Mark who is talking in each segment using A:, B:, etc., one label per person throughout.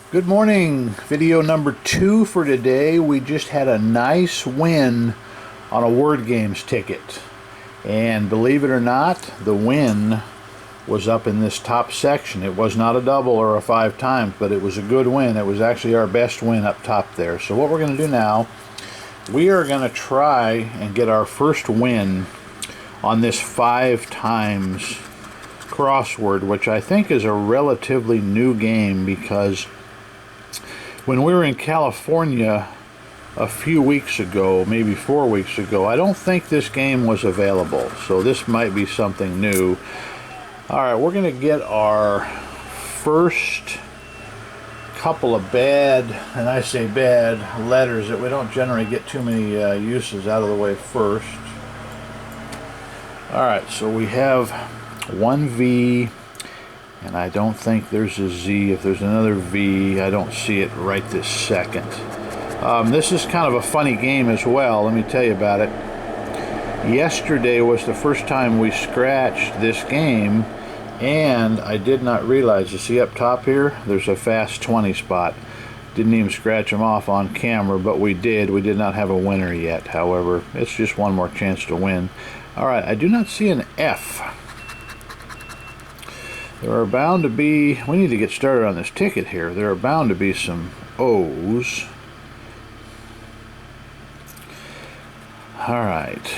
A: Good morning. Video number 2 for today. We just had a nice win on a word games ticket. And believe it or not, the win was up in this top section. It was not a double or a 5 times, but it was a good win. It was actually our best win up top there. So what we're going to do now, we are going to try and get our first win on this 5 times crossword, which I think is a relatively new game because when we were in California a few weeks ago, maybe 4 weeks ago, I don't think this game was available. So this might be something new. Alright, we're going to get our first couple of bad, and I say bad, letters that we don't generally get too many uses out of the way first. Alright, so we have one V. And I don't think there's a Z. If there's another V, I don't see it right this second. This is kind of a funny game as well. Let me tell you about it. Yesterday was the first time we scratched this game, and I did not realize, you see up top here, there's a fast 20 spot. Didn't even scratch them off on camera, but we did. We did not have a winner yet. However, it's just one more chance to win. Alright, I do not see an F. There are bound to be, we need to get started on this ticket here. There are bound to be some O's. Alright.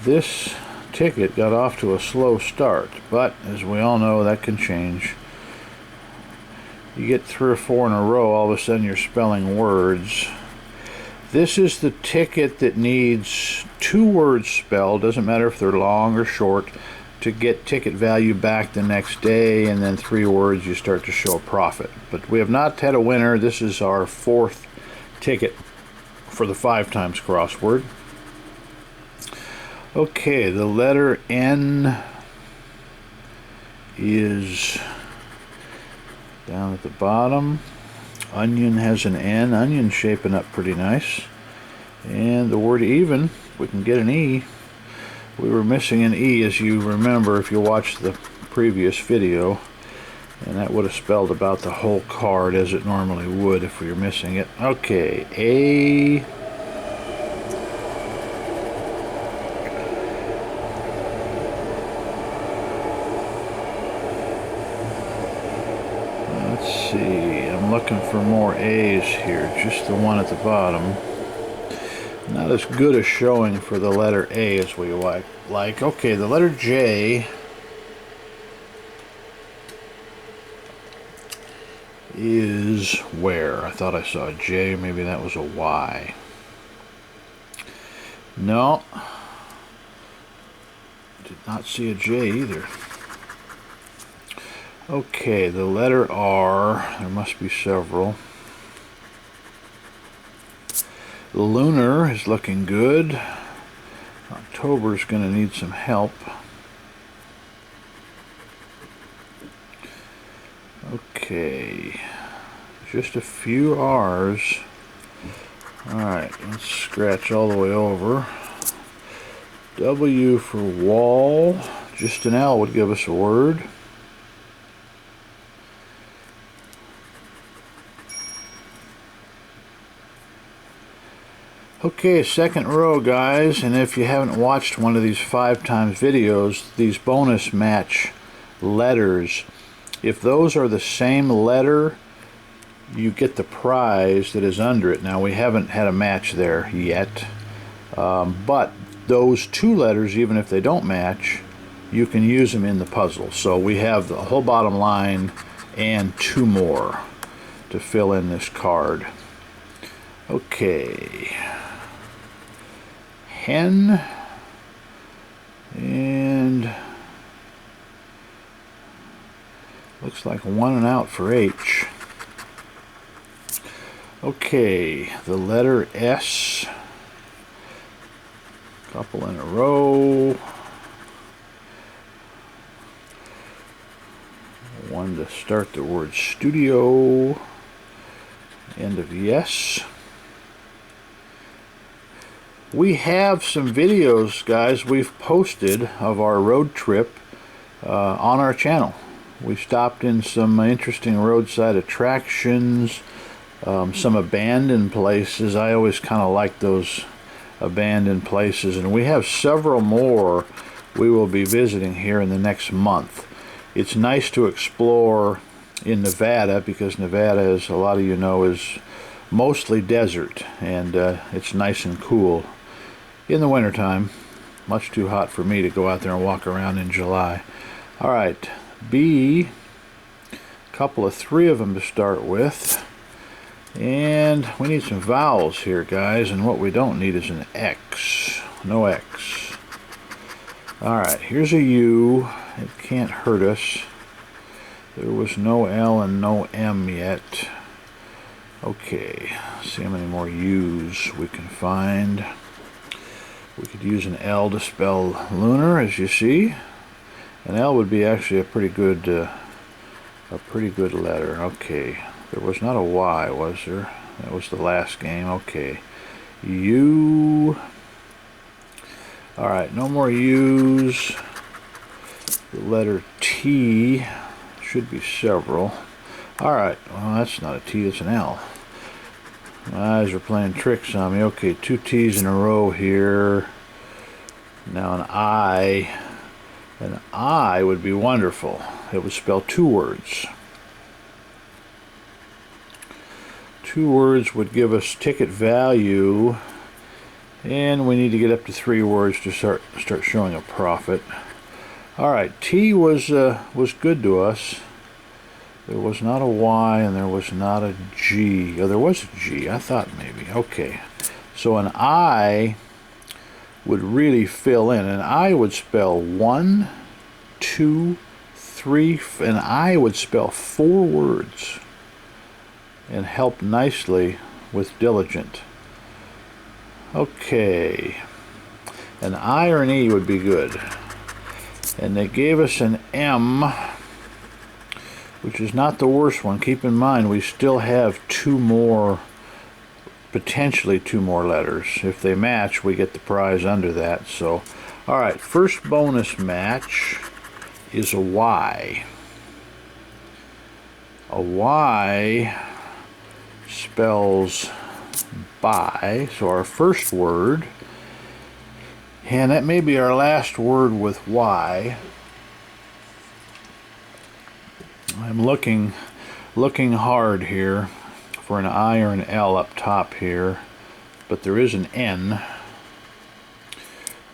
A: This ticket got off to a slow start, but as we all know, that can change. You get 3 or 4 in a row, all of a sudden you're spelling words. This is the ticket that needs 2 words spelled, doesn't matter if they're long or short, to get ticket value back the next day, and then 3 words you start to show a profit. But we have not had a winner. This is our 4th ticket for the 5 times crossword. Okay, the letter N is down at the bottom. Onion has an N. Onion's shaping up pretty nice. And the word even, we can get an E. We were missing an E, as you remember if you watched the previous video, and that would have spelled about the whole card as it normally would if we were missing it. Okay, A. Let's see, I'm looking for more A's here, just the one at the bottom. Not as good a showing for the letter A as we like. Okay, the letter J is where? I thought I saw a J, maybe that was a Y. No. Did not see a J either. Okay, the letter R, there must be several. Lunar is looking good. October's going to need some help. Okay, just a few R's. Alright, let's scratch all the way over. W for wall. Just an L would give us a word. Okay, second row, guys, and if you haven't watched one of these 5 times videos, these bonus match letters, if those are the same letter, you get the prize that is under it. Now, we haven't had a match there yet, but those 2 letters, even if they don't match, you can use them in the puzzle. So we have the whole bottom line and 2 more to fill in this card. Okay. Hen, and looks like 1 and out for H. Okay, the letter S, couple in a row. One to start the word studio, end of yes. We have some videos, guys, we've posted of our road trip on our channel. We stopped in some interesting roadside attractions, some abandoned places. I always kind of like those abandoned places, and we have several more we will be visiting here in the next month. It's nice to explore in Nevada because Nevada, as a lot of you know, is mostly desert, and it's nice and cool in the wintertime. Much too hot for me to go out there and walk around in July. Alright, B, three of them to start with. And we need some vowels here, guys, and what we don't need is an X. No X. Alright, here's a U. It can't hurt us. There was no L and no M yet. Okay, let's see how many more U's we can find. We could use an L to spell lunar, as you see. An L would be actually a pretty good letter. Okay, there was not a Y, was there? That was the last game. Okay, U. All right, no more U's. The letter T. Should be several. All right, well, that's not a T, it's an L. My eyes are playing tricks on me. Okay, 2 T's in a row here. Now an I. An I would be wonderful. It would spell 2 words. 2 words would give us ticket value, and we need to get up to 3 words to start showing a profit. All right, T was good to us. There was not a Y and there was not a G. Oh, there was a G. I thought maybe. Okay, so an I would really fill in. An I would spell 1, 2, 3. An I would spell 4 words and help nicely with diligent. Okay, an I or an E would be good. And they gave us an M, which is not the worst one. Keep in mind, we still have 2 more, potentially 2 more letters. If they match, we get the prize under that. So, all right, first bonus match is a Y. A Y spells buy, so our first word, and that may be our last word with Y. I'm looking hard here for an I or an L up top here, but there is an N.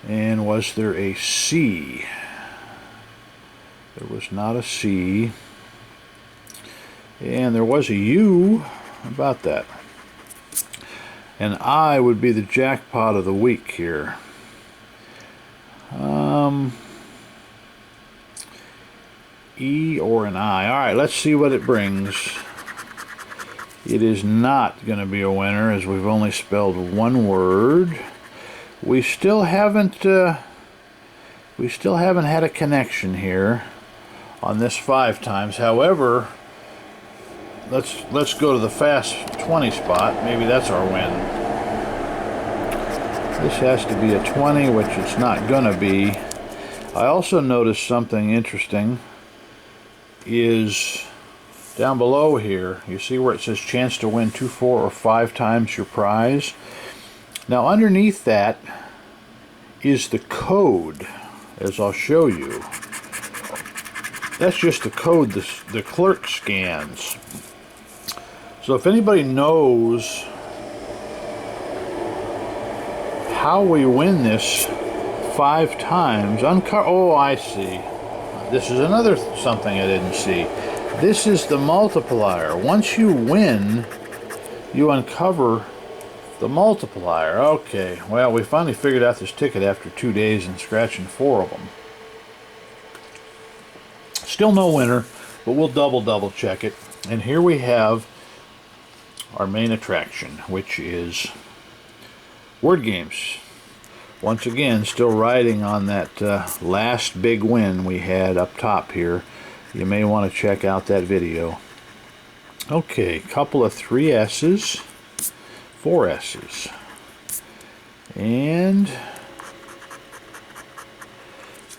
A: And was there a C? There was not a C. And there was a U. How about that? An I would be the jackpot of the week here. E or an I. All right, let's see what it brings. It is not going to be a winner, as we've only spelled 1 word. We still haven't had a connection here on this 5 times. However, let's go to the fast 20 spot. Maybe that's our win. This has to be a 20, which it's not going to be. I also noticed something interesting is down below here. You see where it says chance to win 2, 4, or 5 times your prize? Now underneath that is the code, as I'll show you. That's just the code the clerk scans. So if anybody knows how we win this 5 times, oh, I see. This is another something I didn't see. This is the multiplier. Once you win, you uncover the multiplier. Okay, well, we finally figured out this ticket after 2 days and scratching 4 of them. Still no winner, but we'll double check it. And here we have our main attraction, which is word games. Once again, still riding on that last big win we had up top here. You may want to check out that video. Okay, couple of 3 S's, 4 S's, and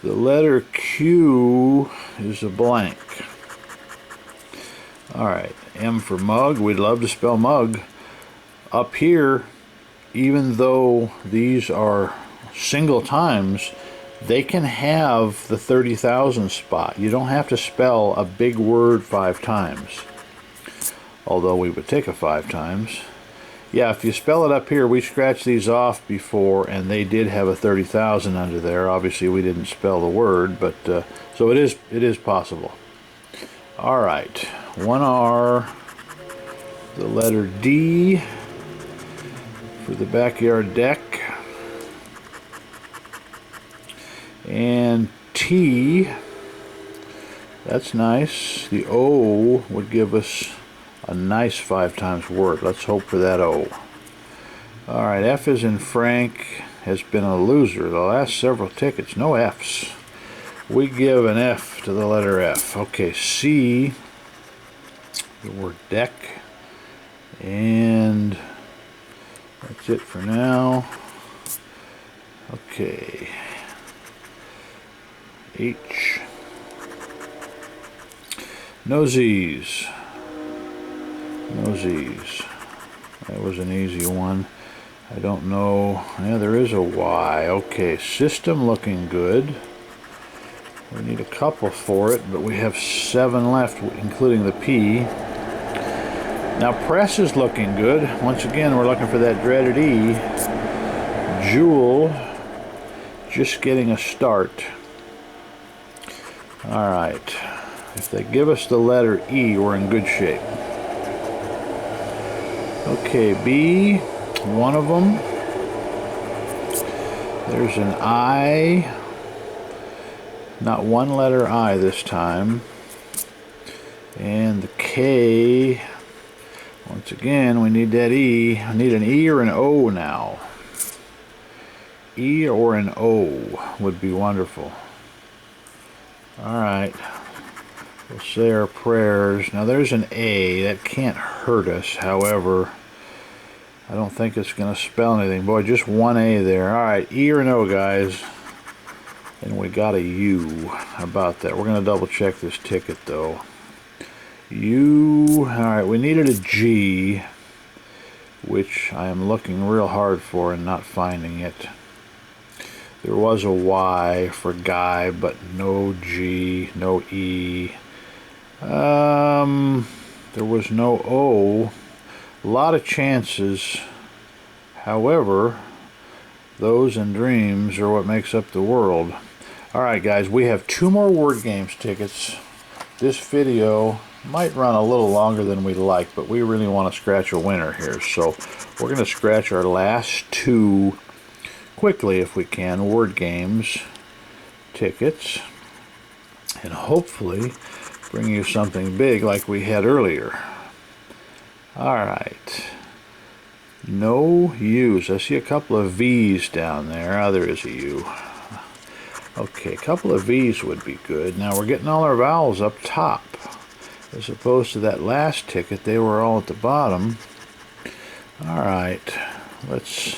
A: the letter Q is a blank. Alright, M for mug. We'd love to spell mug. Up here, even though these are single times, they can have the 30,000 spot. You don't have to spell a big word 5 times. Although we would take a 5 times. Yeah, if you spell it up here, we scratched these off before, and they did have a 30,000 under there. Obviously, we didn't spell the word, but so it is possible. All right, 1R, the letter D for the backyard deck, and T. That's nice. The O would give us a nice 5 times word. Let's hope for that O. Alright, F as in Frank has been a loser. The last several tickets, no F's. We give an F to the letter F. Okay, C, the word deck. And that's it for now. Okay. H. No Z's. No Z's. That was an easy one. I don't know. Yeah, there is a Y. Okay, system looking good. We need a couple for it, but we have 7 left, including the P. Now press is looking good. Once again, we're looking for that dreaded E. Jewel, just getting a start. Alright. If they give us the letter E, we're in good shape. Okay, B, one of them. There's an I. Not one letter I this time. And the K. Once again, we need that E. I need an E or an O now. E or an O would be wonderful. Alright. We'll say our prayers. Now there's an A. That can't hurt us. However, I don't think it's going to spell anything. Boy, just one A there. Alright, E or an O, guys. And we got a U. How about that? We're going to double check this ticket, though. U. Alright, we needed a G, which I am looking real hard for and not finding it. There was a Y for guy, but no G, no E. There was no O. A lot of chances. However, those and dreams are what makes up the world. Alright guys, we have 2 more word games tickets. This video might run a little longer than we'd like, but we really want to scratch a winner here. So we're going to scratch our last 2 quickly if we can, word games tickets, and hopefully bring you something big like we had earlier. Alright, no U's. I see a couple of V's down there. Oh, there is a U. Okay, a couple of V's would be good. Now we're getting all our vowels up top, as opposed to that last ticket, they were all at the bottom. Alright, let's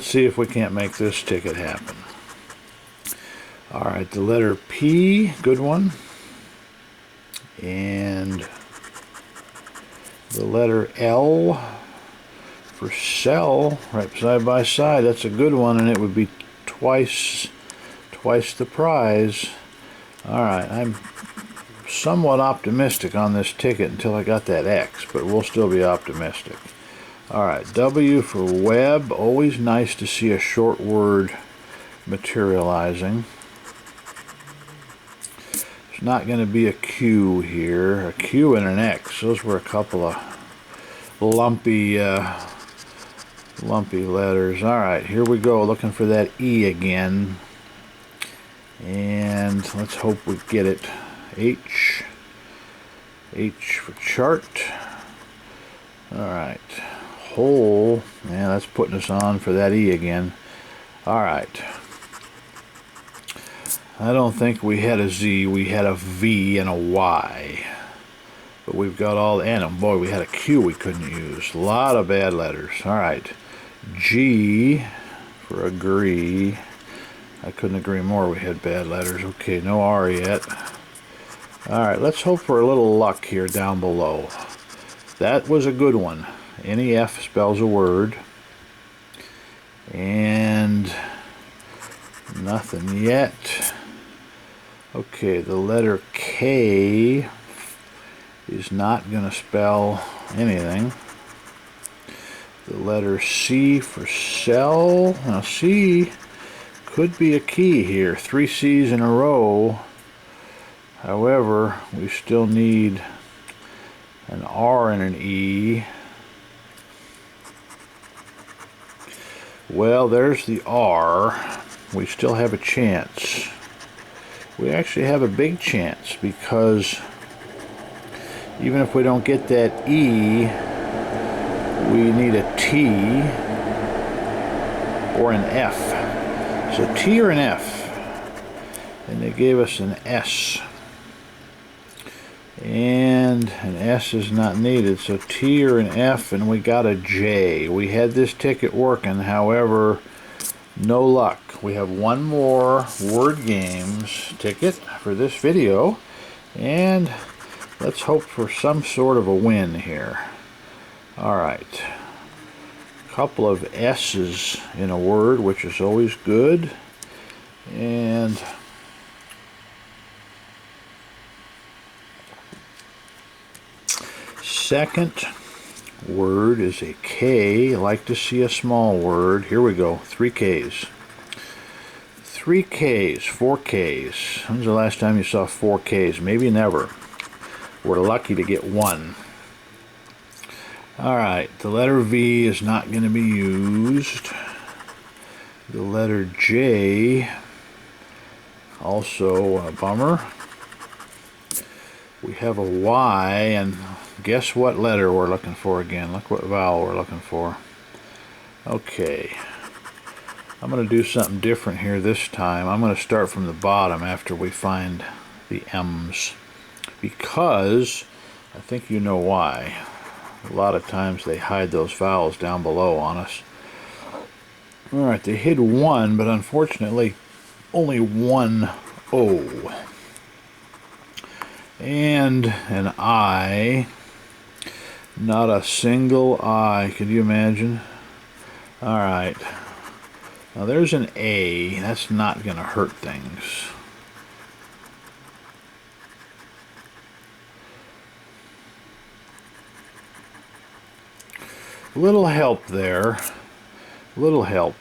A: see if we can't make this ticket happen. Alright, the letter P, good one. And the letter L for sell, right side by side. That's a good one, and it would be twice the prize. Alright, I'm somewhat optimistic on this ticket until I got that X, but we'll still be optimistic. Alright, W for web. Always nice to see a short word materializing. There's not going to be a Q here. A Q and an X. Those were a couple of lumpy letters. Alright, here we go. Looking for that E again. And let's hope we get it. H. H for chart. Alright. Hole. Yeah, that's putting us on for that E again. Alright. I don't think we had a Z. We had a V and a Y. But we've got all the... And boy, we had a Q we couldn't use. A lot of bad letters. Alright. G for agree. I couldn't agree more. We had bad letters. Okay, no R yet. Alright, let's hope for a little luck here down below. That was a good one. Any F spells a word. And nothing yet. Okay, the letter K is not going to spell anything. The letter C for cell. Now C could be a key here. 3 C's in a row. However, we still need an R and an E. Well, there's the R. We still have a chance. We actually have a big chance, because even if we don't get that E, we need a T or an F. So T or an F. And they gave us an S. And an S is not needed, so T or an F, and we got a J. We had this ticket working, however, no luck. We have one more word games ticket for this video, and let's hope for some sort of a win here. Alright, a couple of S's in a word, which is always good, and second word is a K. I like to see a small word. Here we go. 3 Ks. 3 Ks, 4 Ks. When's the last time you saw 4 Ks? Maybe never. We're lucky to get 1. Alright, the letter V is not going to be used. The letter J, also a bummer. We have a Y, and guess what letter we're looking for again? Look what vowel we're looking for. Okay. I'm going to do something different here this time. I'm going to start from the bottom after we find the M's, because I think you know why. A lot of times they hide those vowels down below on us. Alright, they hid 1, but unfortunately only 1 O. And an I. Not a single I. Could you imagine? Alright. Now there's an A. That's not going to hurt things. Little help there. Little help.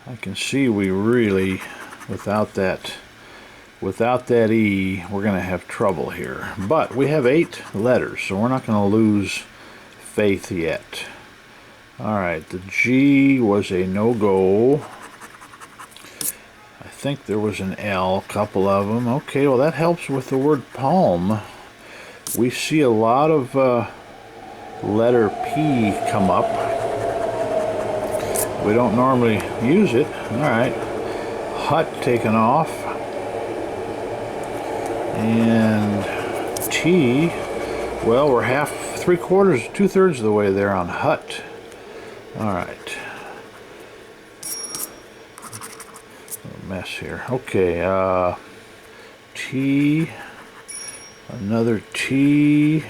A: I can see we really, without that E, we're going to have trouble here. But we have 8 letters, so we're not going to lose faith yet. Alright, the G was a no-go. I think there was an L, a couple of them. Okay, well that helps with the word palm. We see a lot of letter P come up. We don't normally use it. Alright, hut taken off. And T, well, we're 2/3 of the way there on hut. Alright. A mess here. Okay, T, another T.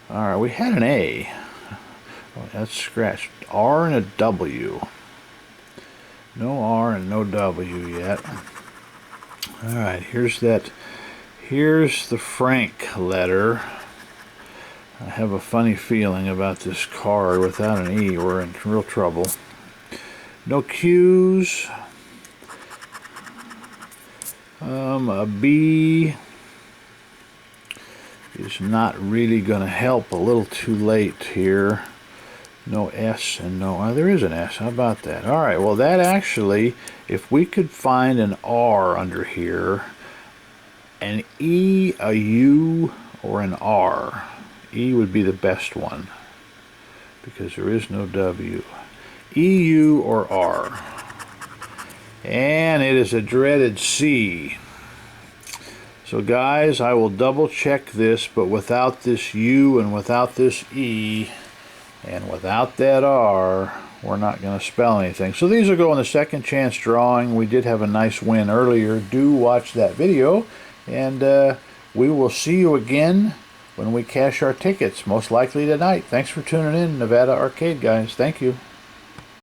A: Alright, we had an A. Oh, that's scratched. R and a W. No R and no W yet. Alright, here's the Frank letter. I have a funny feeling about this card. Without an E, we're in real trouble. No Q's. A B is not really going to help. A little too late here. No S and no... Oh, there is an S. How about that? Alright, well that actually, if we could find an R under here, an E, a U, or an R. E would be the best one, because there is no W. E, U, or R. And it is a dreaded C. So guys, I will double check this, but without this U and without this E and without that R, we're not going to spell anything. So these will go in the second chance drawing. We did have a nice win earlier. Do watch that video. And we will see you again when we cash our tickets, most likely tonight. Thanks for tuning in, Nevada Arcade guys. Thank you.